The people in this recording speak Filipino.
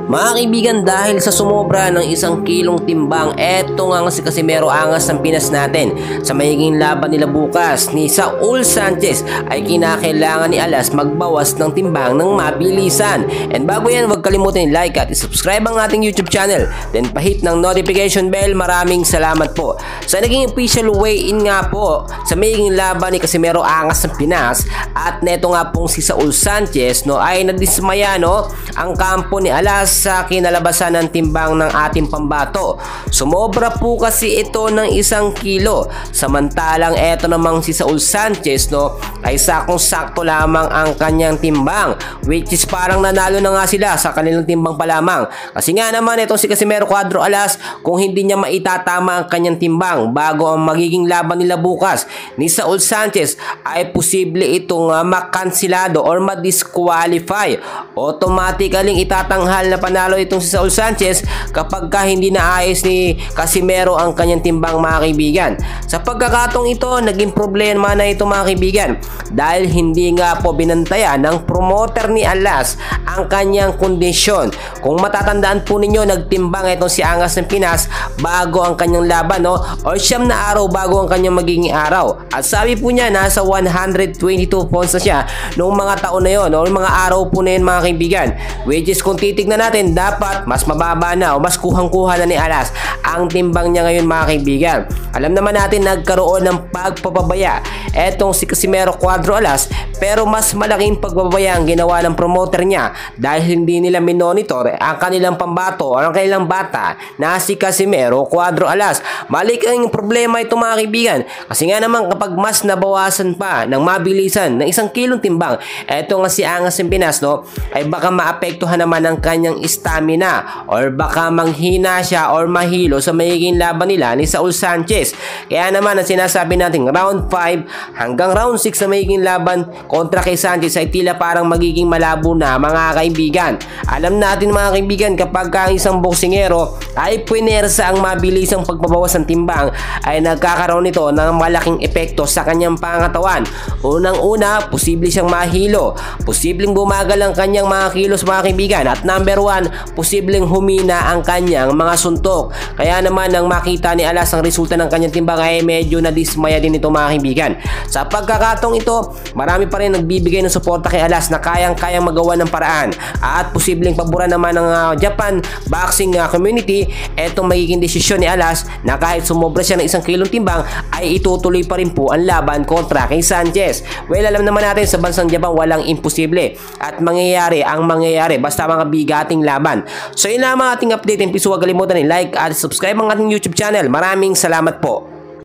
Mga kaibigan, dahil sa sumobra ng 1 kilong timbang, eto nga si Casimero Angas ng Pinas natin. Sa magiging laban nila bukas ni Saul Sanchez ay kinakailangan ni Alas magbawas ng timbang ng mabilisan. And bago yan, huwag kalimutan i-like at i-subscribe ang ating YouTube channel. Then pahit ng notification bell. Maraming salamat po. Sa naging official weigh-in nga po sa magiging laban ni Casimero Angas ng Pinas at neto nga pong si Saul Sanchez ay nadismaya ang kampo ni Alas sa kinalabasan ng timbang ng ating pambato. Sumobra po kasi ito ng 1 kilo. Samantalang eto namang si Saul Sanchez ay sakong-sakto lamang ang kanyang timbang, which is parang nanalo na nga sila sa kanilang timbang pa lamang. Kasi nga naman itong si Casimero Cuadro Alas, kung hindi niya maitatama ang kanyang timbang bago ang magiging laban nila bukas ni Saul Sanchez, ay posible itong makansilado or ma-disqualify. Automatically itatanghal na panalo itong si Saul Sanchez kapag hindi naayos ni Casimero ang kanyang timbang, mga kaibigan. Sa pagkakataong ito, naging problema na ito, mga kaibigan, dahil hindi nga po binantayan ng promoter ni Alas ang kanyang kondisyon. Kung matatandaan po ninyo, nagtimbang itong si Angas ng Pinas bago ang kanyang laban o 9 na araw bago ang kanyang magiging araw. At sabi po niya, nasa 122 pounds na siya noong mga taon na yon o mga araw po na yun, mga kaibigan. Which is kung titignan natin, dapat mas mababa na o mas kuhang-kuha na ni Alas ang timbang niya ngayon, mga kaibigan. Alam naman natin nagkaroon ng pagpapabaya etong si Casimero Cuadro Alas, pero mas malaking pagpapabaya ang ginawa ng promoter niya dahil hindi nila minonitor ang kanilang pambato o ang kanilang bata na si Casimero Cuadro Alas. Malik ang problema ito, mga kaibigan, kasi nga naman kapag mas nabawasan pa ng mabilisan ng 1 kilong timbang, eto nga si Angas ng Pinas ay baka maapektuhan naman ang kanyang stamina or baka manghina siya or mahilo sa magiging laban nila ni Saul Sanchez. Kaya naman ang sinasabi natin, round 5 hanggang round 6 na magiging laban kontra kay Sanchez ay tila parang magiging malabo na, mga kaibigan. Alam natin, mga kaibigan, kapag ang isang boksingero ay puwersa ang mabilisang pagbabawas ng timbang, ay nagkakaroon nito ng malaking epekto sa kanyang pangatawan. Unang-una, posible siyang mahilo, posibleng bumagal ang kanyang mga kilos, mga kaibigan, at number 1, posibleng humina ang kanyang mga suntok. Kaya naman nang makita ni Alas ang resulta ng kanyang timbang ay medyo nadismaya din ito, mga kaibigan. Sa pagkakataong ito, marami pa rin nagbibigay ng suporta kay Alas na kayang-kayang magawa ng paraan at posibleng paboran naman ng Japan boxing community etong magiging desisyon ni Alas na kahit sumobra siya ng 1 kilong timbang ay itutuloy pa rin po ang laban kontra kay Sanchez. Well, alam naman natin sa bansang Japan walang imposible at mangyayari ang mangyayari basta mga bigating laban. So yun lang ang ating update, and please huwag kalimutan i-like at subscribe ang ating YouTube channel. Maraming salamat po.